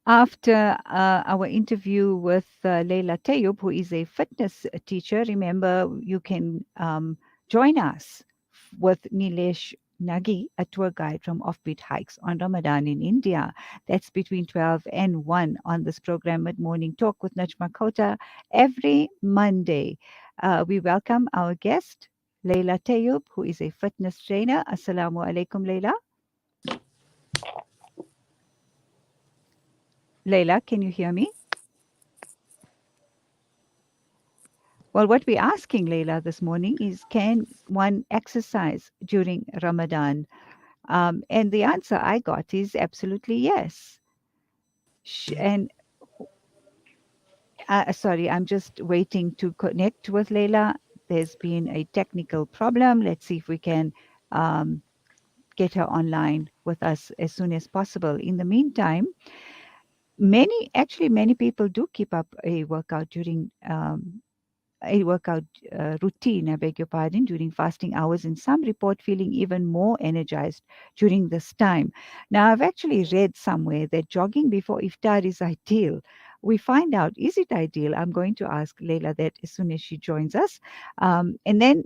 After our interview with Laila Tayob, who is a fitness teacher, remember you can join us with Nilesh Nagi, a tour guide from Offbeat Hikes on Ramadan in India. That's between 12 and 1 on this program, Mid Morning Talk with Najma Khota, every Monday. We welcome our guest, Laila Tayob, who is a fitness trainer. Assalamu alaikum, Laila. Laila, can you hear me? Well, what we're asking, Leila, this morning is can one exercise during Ramadan? And the answer I got is absolutely yes. And sorry, I'm just waiting to connect with Leila. There's been a technical problem. Let's see if we can um, get her online with us as soon as possible. In the meantime, many people do keep up a workout during a workout routine, I beg your pardon, during fasting hours, and some report feeling even more energized during this time. Now, I've actually read somewhere that jogging before iftar is ideal. We find out, is it ideal? I'm going to ask Leila that as soon as she joins us. And then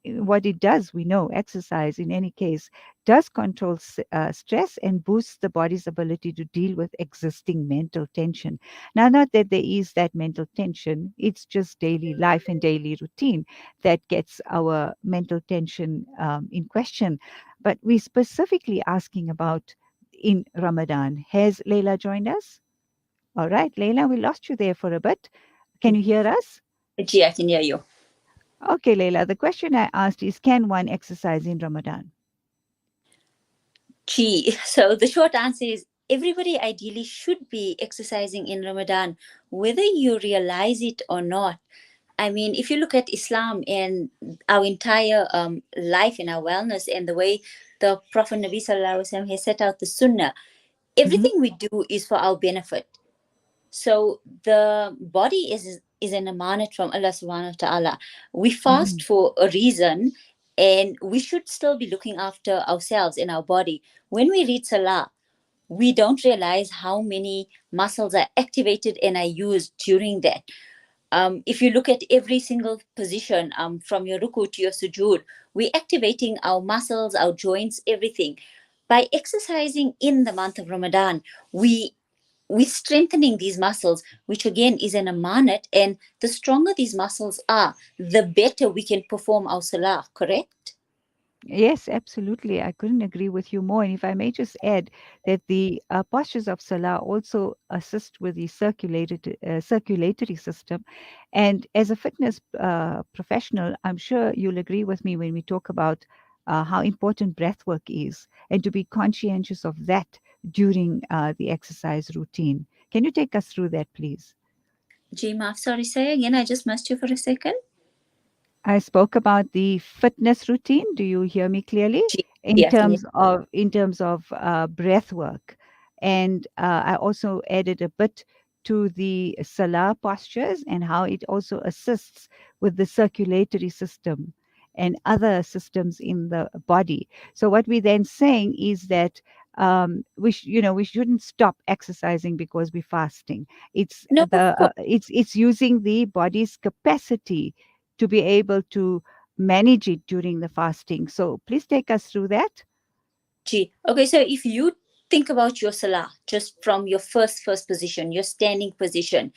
what it does, we know exercise in any case does control stress and boosts the body's ability to deal with existing mental tension. Now, not that there is that mental tension, it's just daily life and daily routine that gets our mental tension in question. But we're specifically asking about in Ramadan. Has Leila joined us? All right, Leila, we lost you there for a bit. Can you hear us? Gee, I can hear you. Okay, Leila, the question I asked is can one exercise in Ramadan? Gee, so the short answer is everybody ideally should be exercising in Ramadan, whether you realize it or not. I mean, if you look at Islam and our entire life and our wellness and the way the Prophet Nabi Sallallahu Alaihi Wasallam has set out the Sunnah, Mhm. everything we do is for our benefit. So the body is an amanat from Allah subhanahu wa ta'ala. We fast Mhm. for a reason, and we should still be looking after ourselves and our body. When we read salah, we don't realize how many muscles are activated and are used during that. If you look at every single position, from your ruku to your sujood, we're activating our muscles, our joints, everything. By exercising in the month of Ramadan, we're strengthening these muscles, which again is an amanat. And the stronger these muscles are, the better we can perform our salah, correct? Yes, absolutely. I couldn't agree with you more. And if I may just add that the postures of Salah also assist with the circulatory system. And as a fitness professional, I'm sure you'll agree with me when we talk about how important breath work is and to be conscientious of that during the exercise routine. Can you take us through that, please? Jima, sorry, say again. I just missed you for a second. I spoke about the fitness routine. Do you hear me clearly? G, yeah, I can hear. In terms of breath work, and I also added a bit to the salah postures and how it also assists with the circulatory system and other systems in the body. So what we're then saying is that we shouldn't stop exercising because we're fasting. No, of course. It's using the body's capacity to be able to manage it during the fasting. So please take us through that. Gee. Okay, so if you think about your salah just from your first position, your standing position,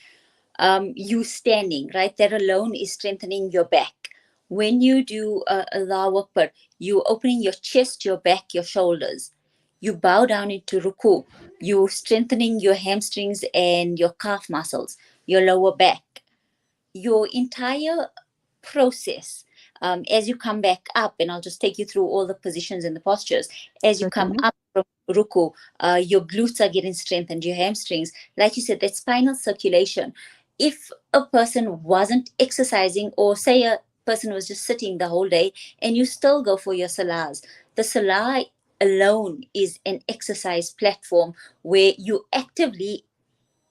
you standing, right? That alone is strengthening your back. When you do Allahu Akbar, you opening your chest, your back, your shoulders. You bow down into ruku. You strengthening your hamstrings and your calf muscles, your lower back. Your entire process, as you come back up, and I'll just take you through all the positions and the postures. As you come Certainly. up from ruku, your glutes are getting strengthened, your hamstrings, like you said, that spinal circulation. If a person wasn't exercising, or say a person was just sitting the whole day and you still go for your salahs, the salah alone is an exercise platform where you actively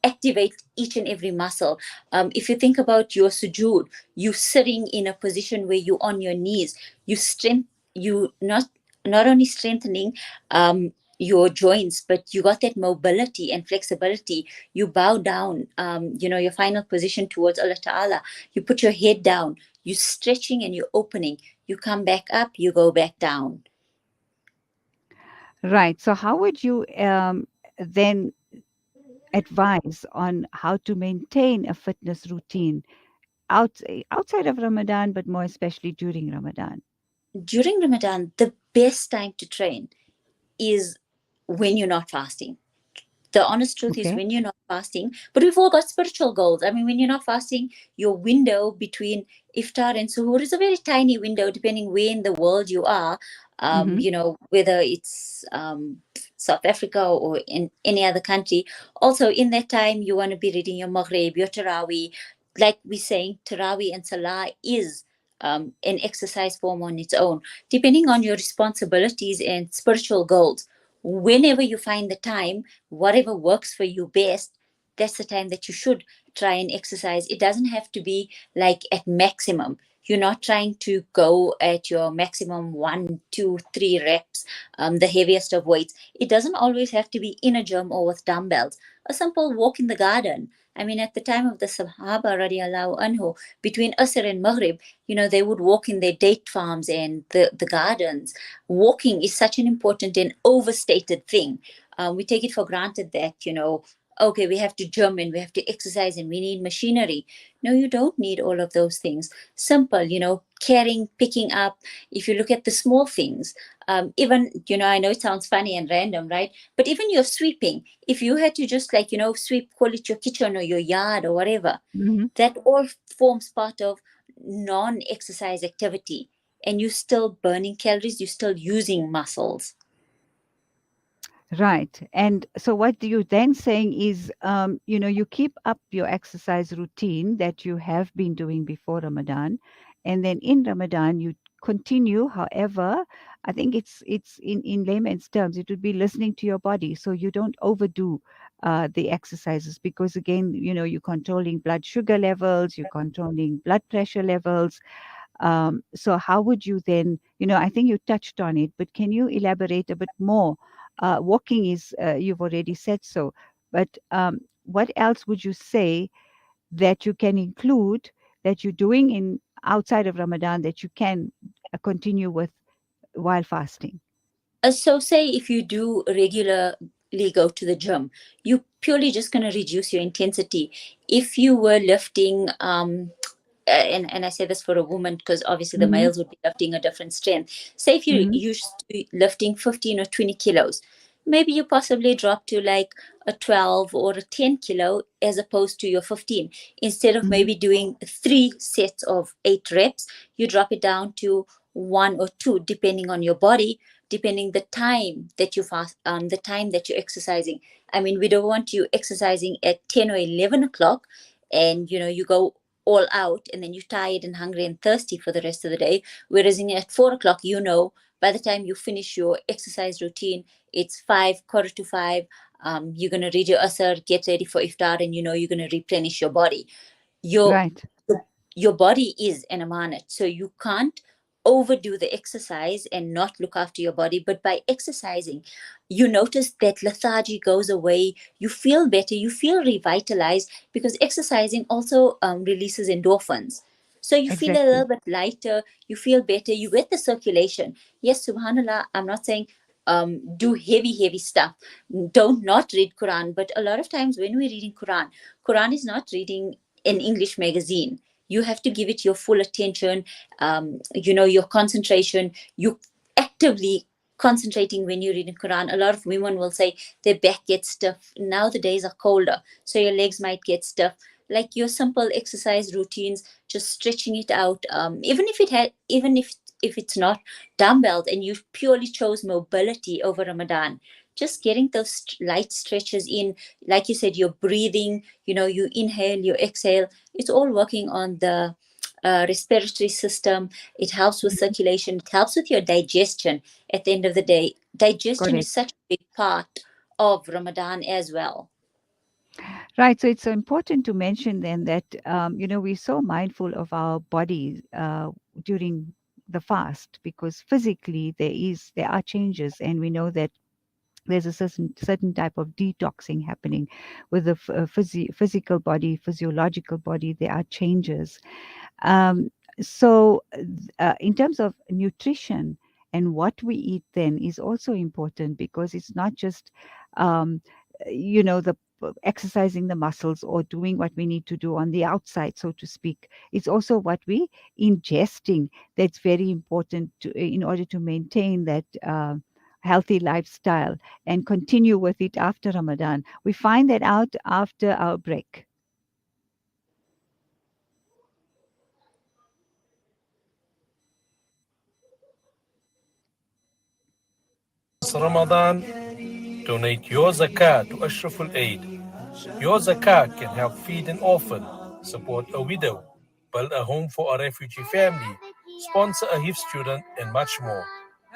activate each and every muscle. If you think about your sujood, you sitting in a position where you're on your knees, you not only strengthening your joints, but you got that mobility and flexibility. You bow down, your final position towards Allah Ta'ala. You put your head down, you stretching and you're opening. You come back up, you go back down. Right. So, how would you then advise on how to maintain a fitness routine outside of Ramadan, but more especially during Ramadan? During Ramadan, the best time to train is when you're not fasting. The honest truth is Okay. when you're not fasting, but we've all got spiritual goals. I mean, when you're not fasting, your window between iftar and suhoor is a very tiny window, depending where in the world you are. Mm-hmm. Whether it's South Africa or in any other country. Also, in that time, you want to be reading your Maghrib, your Taraweeh. Like we're saying, Taraweeh and Salah is an exercise form on its own, depending on your responsibilities and spiritual goals. Whenever you find the time, whatever works for you best, that's the time that you should try and exercise. It doesn't have to be like at maximum. You're not trying to go at your maximum 1, 2, 3 reps, the heaviest of weights. It doesn't always have to be in a gym or with dumbbells. A simple walk in the garden. I mean, at the time of the Sahaba radiallahu anhu, between Asr and Maghrib, they would walk in their date farms and the gardens. Walking is such an important and overstated thing. We take it for granted that, okay, we have to gym and we have to exercise and we need machinery. No, you don't need all of those things. Simple, carrying, picking up. If you look at the small things, even, I know it sounds funny and random, right? But even your sweeping, if you had to just like, sweep, call it your kitchen or your yard or whatever, Mm-hmm. that all forms part of non exercise activity. And you're still burning calories, you're still using muscles. Right. And so what you're then saying is, you keep up your exercise routine that you have been doing before Ramadan, and then in Ramadan you continue. However, I think it's in layman's terms, it would be listening to your body, so you don't overdo the exercises because again, you're controlling blood sugar levels, you're controlling blood pressure levels. So how would you then, I think you touched on it, but can you elaborate a bit more? Walking is, you've already said so, but what else would you say that you can include that you're doing in outside of Ramadan that you can continue with while fasting? So, say if you do regularly go to the gym, you purely just going to reduce your intensity. If you were lifting, and I say this for a woman because obviously the Mm-hmm, males would be lifting a different strength. Say if you mm-hmm, used to be lifting 15 or 20 kilos, maybe you possibly drop to like a 12 or a 10 kilo as opposed to your 15. Instead of mm-hmm. maybe doing 3 sets of 8 reps, you drop it down to 1 or 2, depending on your body, depending the time that you fast, the time that you're exercising. I mean, we don't want you exercising at 10 or 11 o'clock and you go all out and then you're tired and hungry and thirsty for the rest of the day. Whereas at 4 o'clock, by the time you finish your exercise routine, it's 5, quarter to 5. You're going to read your asr, get ready for iftar, and you're going to replenish your body. Your Right, your body is an amanat, so you can't overdo the exercise and not look after your body. But by exercising, you notice that lethargy goes away, you feel better, you feel revitalized, because exercising also releases endorphins. So you feel a exactly. little bit lighter, you feel better, you get the circulation. Yes, subhanallah, I'm not saying do heavy stuff, don't not read Quran, but a lot of times when we're reading Quran is not reading an English magazine. You have to give it your full attention, your concentration. You actively concentrating when you're reading Quran. A lot of women will say their back gets stiff. Now the days are colder, so your legs might get stiff. Like your simple exercise routines, just stretching it out. Even if it's not dumbbells and you purely chose mobility over Ramadan, just getting those light stretches in, like you said, you're breathing, you inhale, you exhale, it's all working on the respiratory system. It helps with Mhm. circulation, it helps with your digestion. At the end of the day, digestion is Correct. such a big part of Ramadan as well. Right. So it's important to mention then that, we're so mindful of our bodies during the fast because physically there are changes, and we know that there's a certain type of detoxing happening with the physical body, physiological body. There are changes. Um, so, in terms of nutrition and what we eat, then is also important, because it's not just, um, the exercising the muscles or doing what we need to do on the outside, so to speak. It's also what we ingesting that's very important in order to maintain that. Healthy lifestyle and continue with it after Ramadan. We find that out after our break. Ramadan, donate your zakat to Ashraful Aid. Your zakat can help feed an orphan, support a widow, build a home for a refugee family, sponsor a HIF student, and much more.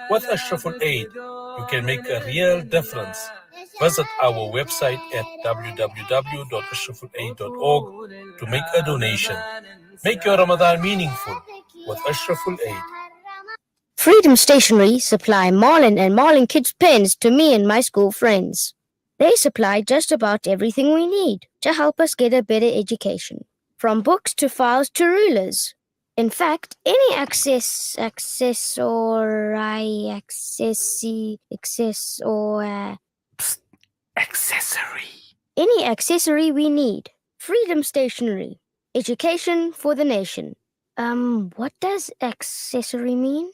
With Ashraful Aid, you can make a real difference. Visit our website at www.ashrafulaid.org to make a donation. Make your Ramadan meaningful with Ashraful Aid. Freedom Stationery supply Marlin and Marlin Kids pens to me and my school friends. They supply just about everything we need to help us get a better education, from books to files to rulers. In fact, any any accessory we need. Freedom Stationery. Education for the nation. What does accessory mean?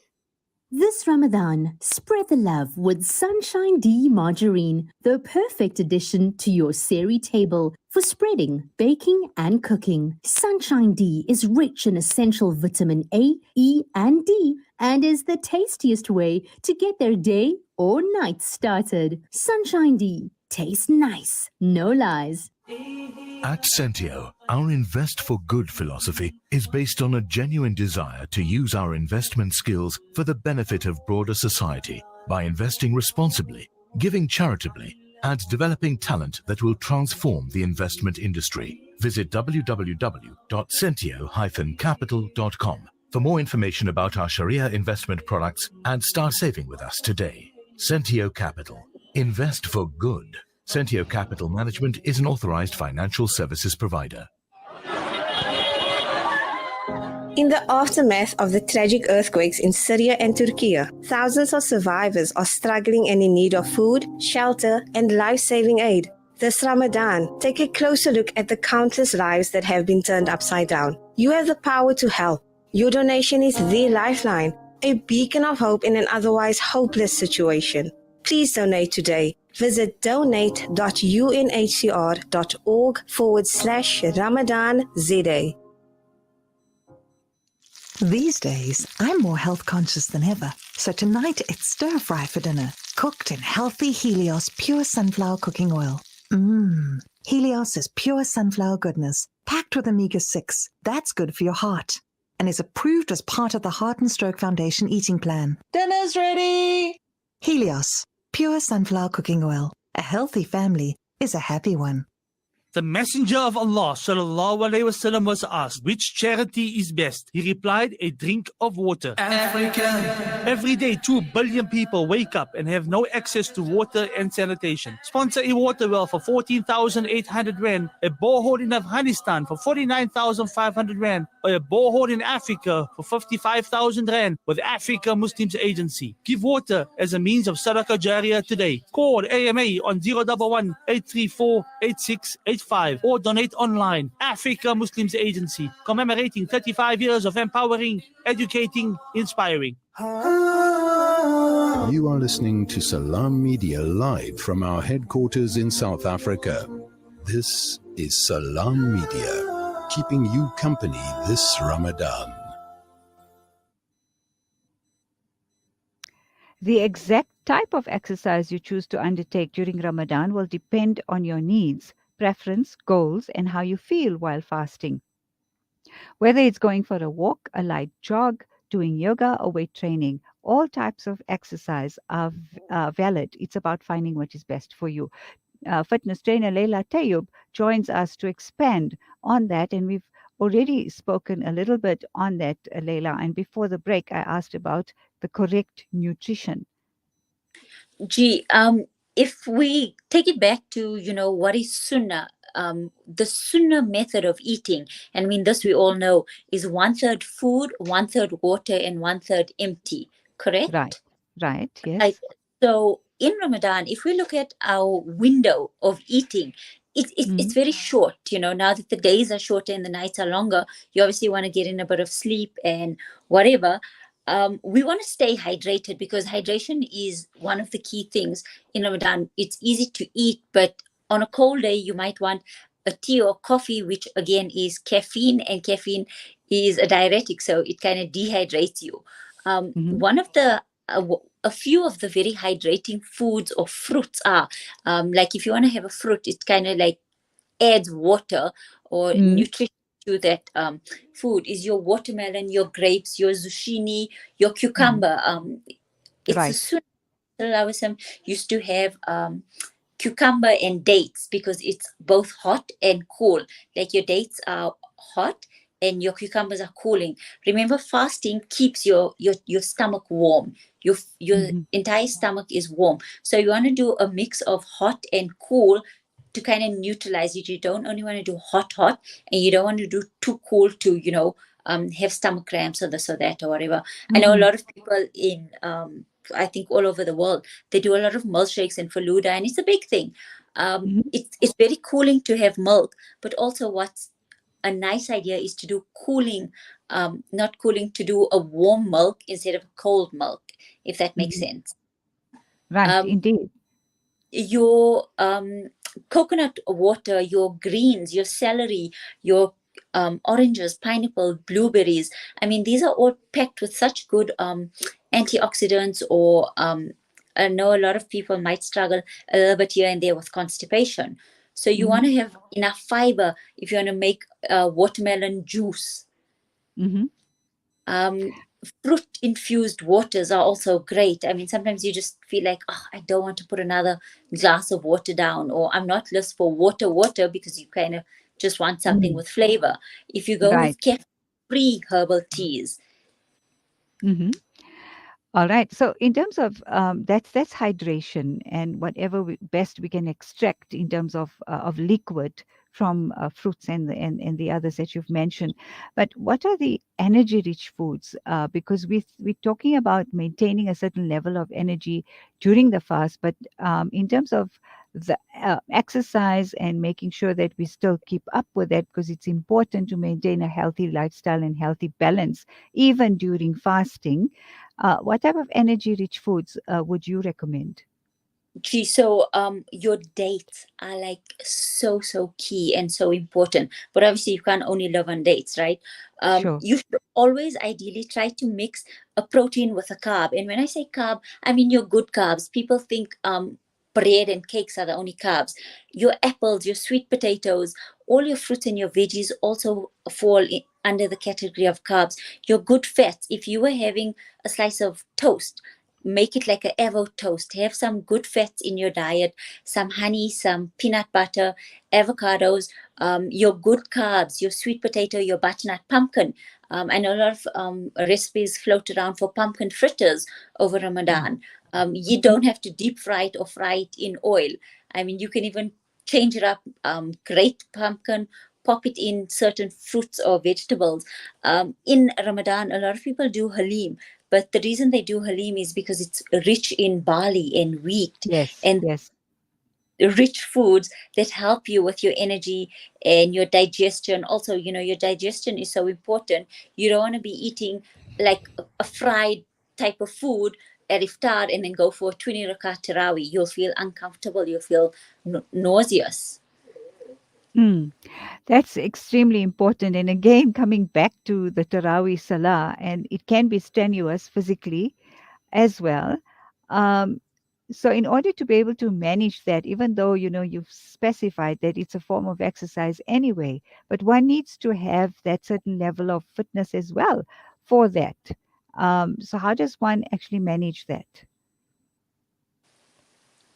This Ramadan, spread the love with Sunshine D margarine, the perfect addition to your seri table for spreading, baking, and cooking. Sunshine D is rich in essential vitamin A, E, and D, and is the tastiest way to get their day or night started. Sunshine D tastes nice, no lies. At Sentio, our Invest for Good philosophy is based on a genuine desire to use our investment skills for the benefit of broader society by investing responsibly, giving charitably, and developing talent that will transform the investment industry. Visit www.sentio-capital.com for more information about our Sharia investment products and start saving with us today. Sentio Capital. Invest for good. Sentio Capital Management is an authorized financial services provider. In the aftermath of the tragic earthquakes in Syria and Turkey, thousands of survivors are struggling and in need of food, shelter, and life-saving aid. This Ramadan, take a closer look at the countless lives that have been turned upside down. You have the power to help. Your donation is the lifeline, a beacon of hope in an otherwise hopeless situation. Please donate today. Visit donate.unhcr.org/Ramadan-ZA. These days, I'm more health conscious than ever. So tonight, it's stir fry for dinner, cooked in healthy Helios pure sunflower cooking oil. Helios is pure sunflower goodness, packed with omega-6. That's good for your heart, and is approved as part of the Heart and Stroke Foundation eating plan. Dinner's ready! Helios, pure sunflower cooking oil. A healthy family is a happy one. The Messenger of Allah sallallahu alaihi wasallam was asked, which charity is best? He replied, a drink of water. Africa. Every day, 2 billion people wake up and have no access to water and sanitation. Sponsor a water well for 14,800 rand, a borehole in Afghanistan for 49,500 rand, or a borehole in Africa for 55,000 rand with Africa Muslims Agency. Give water as a means of Sadaqah Jariyah today. Call AMA on 011 834 8685 or donate online. Africa Muslims Agency, commemorating 35 years of empowering, educating, inspiring. You are listening to Salam Media live from our headquarters in South Africa. This is Salam Media, keeping you company this Ramadan. The exact type of exercise you choose to undertake during Ramadan will depend on your needs, preference, goals, and how you feel while fasting. Whether it's going for a walk, a light jog, doing yoga, or weight training, all types of exercise are valid. It's about finding what is best for you. Fitness trainer Laila Tayob joins us to expand on that, and we've already spoken a little bit on that, Laila. And before the break, I asked about the correct nutrition. Gee, if we take it back to, what is sunnah, the sunnah method of eating, and I mean, this we all know, is 1/3 food, 1/3 water, and 1/3 empty, Right. correct? Right. Right. Yes. So in Ramadan, if we look at our window of eating, it's Mm-hmm. very short. Now that the days are shorter and the nights are longer, you obviously want to get in a bit of sleep and whatever. We want to stay hydrated, because hydration is one of the key things in Ramadan. It's easy to eat, but on a cold day, you might want a tea or coffee, which again is caffeine, and caffeine is a diuretic, so it kind of dehydrates you. Mm-hmm. One of the a few of the very hydrating foods or fruits are, like if you want to have a fruit, it kind of like adds water or Mm-hmm. nutrition to that food, is your watermelon, your grapes, your zucchini, your Mm-hmm. cucumber. It's a Right. sunnah. Sallallahu Alaihi Wasallam used to have cucumber and dates, because it's both hot and cool. Like your dates are hot and your cucumbers are cooling. Remember, fasting keeps your stomach warm. Your Mm-hmm. entire stomach is warm. So you want to do a mix of hot and cool to kind of neutralize it. You don't only want to do hot, and you don't want to do too cool to, have stomach cramps or this or that or whatever. I know a Mm-hmm. lot of people in I think all over the world, they do a lot of milkshakes and faluda, and it's a big thing. Mm-hmm. It's very cooling to have milk, but also what's a nice idea is to do cooling, not cooling, to do a warm milk instead of cold milk, if that makes Mm-hmm. sense. Right. Um, Indeed. your coconut water, your greens, your celery, your oranges, pineapple, blueberries. I mean, these are all packed with such good antioxidants, or I know a lot of people might struggle a little bit here and there with constipation. So you Mm-hmm. want to have enough fiber if you want to make watermelon juice. Mm-hmm. um, Fruit infused waters are also great. I mean, sometimes you just feel like, oh, I don't want to put another glass of water down, or I'm not list for water, because you kind of just want something Mm-hmm. with flavor. If you go Right. with caffeine free herbal teas. Mm-hmm. All right. So in terms of that's hydration and whatever best we can extract in terms of liquid from fruits and the others that you've mentioned. But what are the energy-rich foods? Because we're talking about maintaining a certain level of energy during the fast, but in terms of the exercise and making sure that we still keep up with that, because it's important to maintain a healthy lifestyle and healthy balance even during fasting. What type of energy rich foods would you recommend? Gee, so your dates are like so key and so important. But obviously you can't only live on dates, right? Sure. You should always ideally try to mix a protein with a carb. And when I say carb, I mean your good carbs. People think bread and cakes are the only carbs. Your apples, your sweet potatoes, all your fruits and your veggies also fall under the category of carbs. Your good fats. If you were having a slice of toast, make it like a Evo toast. Have some good fats in your diet, some honey, some peanut butter, avocados, your good carbs, your sweet potato, your butternut, pumpkin. I know a lot of recipes float around for pumpkin fritters over Mm. Ramadan. You don't have to deep fry it or fry it in oil. I mean, you can even change it up, grate pumpkin, pop it in certain fruits or vegetables. In Ramadan, a lot of people do halim, but the reason they do halim is because it's rich in barley and wheat Yes, and yes. rich foods that help you with your energy and your digestion. Also, your digestion is so important. You don't want to be eating like a fried type of food at iftar and then go for 20 rakat tarawih. You'll feel uncomfortable. You'll feel nauseous. Mm. That's extremely important. And again, coming back to the Taraweeh Salah, and it can be strenuous physically as well. Um, so, in order to be able to manage that, even though you've specified that it's a form of exercise anyway, but one needs to have that certain level of fitness as well for that. So, how does one actually manage that?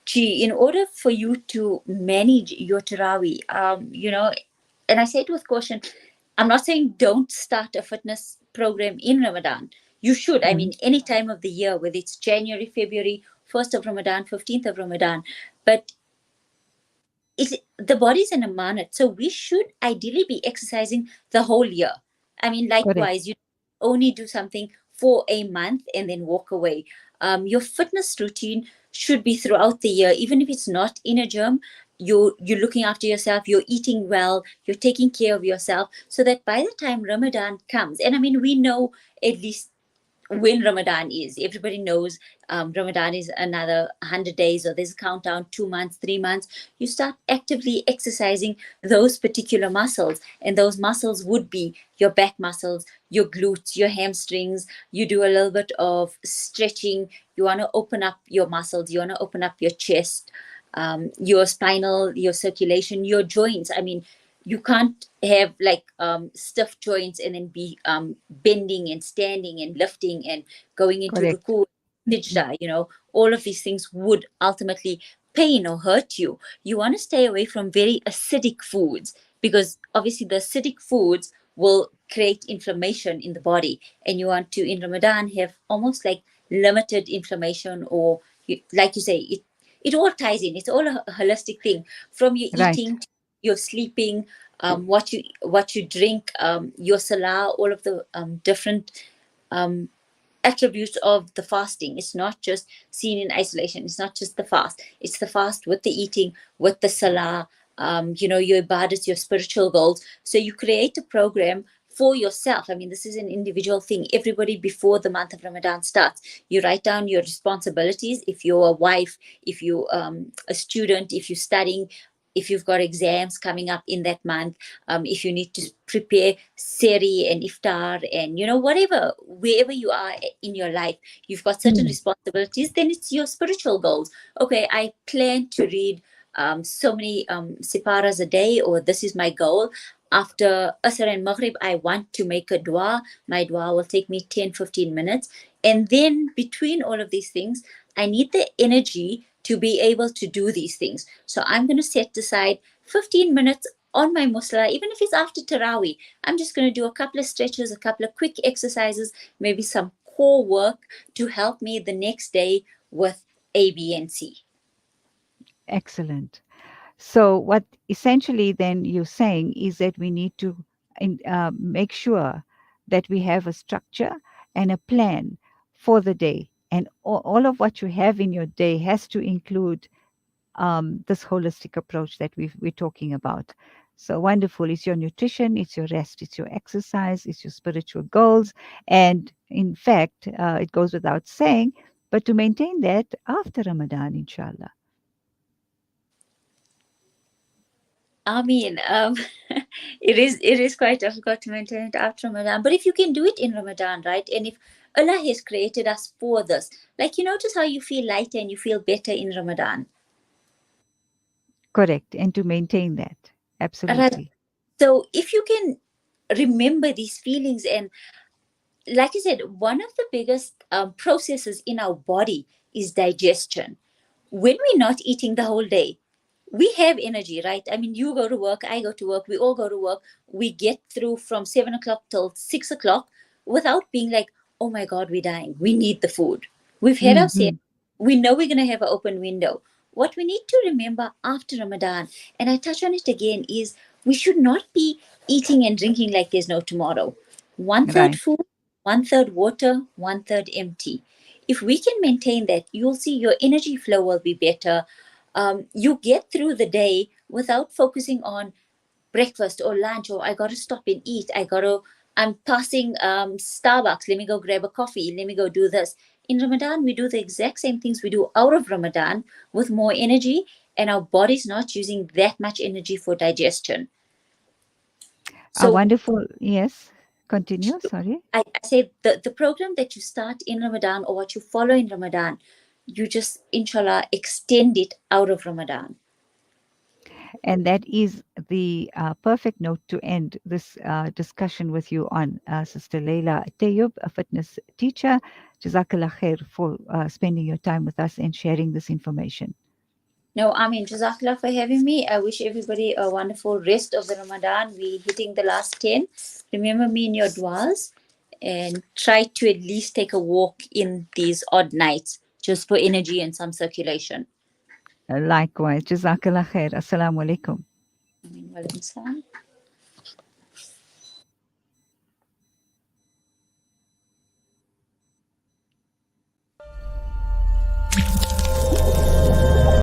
Gee, in order for you to manage your Taraweeh, and I say it with caution, I'm not saying don't start a fitness program in Ramadan. You should. I Mm-hmm. mean, any time of the year, whether it's January, February, 1st of Ramadan, 15th of Ramadan. But the body's an amanat, so we should ideally be exercising the whole year. I mean, Correct. likewise, you only do something for a month and then walk away. Your fitness routine should be throughout the year, even if it's not in a gym. You're looking after yourself, you're eating well, you're taking care of yourself, so that by the time Ramadan comes, and I mean, we know at least when Ramadan is. Everybody knows Ramadan is another 100 days, or there's a countdown, 2 months, 3 months. You start actively exercising those particular muscles, and those muscles would be your back muscles, your glutes, your hamstrings. You do a little bit of stretching. You want to open up your muscles, you want to open up your chest, your spinal, your circulation, your joints. I mean, you can't have like stiff joints and then be bending and standing and lifting and going into Correct. ruku, sijda. All of these things would ultimately pain or hurt you. You want to stay away from very acidic foods, because obviously the acidic foods will create inflammation in the body, and you want to, in Ramadan, have almost like limited inflammation, or like you say, it all ties in. It's all a holistic thing, from your Right. eating, your sleeping, what you drink, your salah, all of the different um, attributes of the fasting. It's not just seen in isolation. It's not just the fast. It's the fast with the eating, with the salah, your ibadats, your spiritual goals. So you create a program for yourself. I mean, this is an individual thing. Everybody, before the month of Ramadan starts, you write down your responsibilities. If you're a wife, if you're a student, if you're studying, if you've got exams coming up in that month, if you need to prepare seri and iftar, and whatever, wherever you are in your life, you've got certain responsibilities. Then it's your spiritual goals. Okay, I plan to read so many siparas a day, or this is my goal. After Asr and Maghrib, I want to make a dua. My dua will take me 10-15 minutes. And then between all of these things, I need the energy to be able to do these things. So I'm going to set aside 15 minutes on my musla, even if it's after Taraweeh. I'm just going to do a couple of stretches, a couple of quick exercises, maybe some core work to help me the next day with A, B, and C. Excellent. So, what essentially then you're saying is that we need to make sure that we have a structure and a plan for the day. And all of what you have in your day has to include this holistic approach that we're talking about. So wonderful. It's your nutrition, it's your rest, it's your exercise, it's your spiritual goals. And in fact, it goes without saying, but to maintain that after Ramadan, inshallah. I mean, it is quite difficult to maintain it after Ramadan. But if you can do it in Ramadan, right? And if Allah has created us for this, like you notice how you feel lighter and you feel better in Ramadan. Correct. And to maintain that. Right. Absolutely. So if you can remember these feelings, and like I said, one of the biggest processes in our body is digestion. When we're not eating the whole day, we have energy, right? I mean, you go to work, I go to work, we all go to work. We get through from 7 o'clock till 6 o'clock without being like, oh my God, we're dying. We need the food. We've had our say. Hmm. We know we're going to have an open window. What we need to remember after Ramadan, and I touch on it again, is we should not be eating and drinking like there's no tomorrow. One third Right. food, one third water, one third empty. If we can maintain that, you'll see your energy flow will be better. You get through the day without focusing on breakfast or lunch, or I got to stop and eat. I'm passing Starbucks. Let me go grab a coffee. Let me go do this. In Ramadan, we do the exact same things we do out of Ramadan with more energy, and our body's not using that much energy for digestion. A So wonderful, yes. Continue. Sorry. I say the program that you start in Ramadan, or what you follow in Ramadan, you just, inshallah, extend it out of Ramadan. And that is the perfect note to end this discussion with you on, Sister Laila Tayob, a fitness teacher. Jazakallah khair for spending your time with us and sharing this information. No, I mean, Jazakallah for having me. I wish everybody a wonderful rest of the Ramadan. We're hitting the last 10. Remember me in your duas, and try to at least take a walk in these odd nights just for energy and some circulation. Likewise. Jazakallah khair. Assalamu alaikum. Walaikum salam.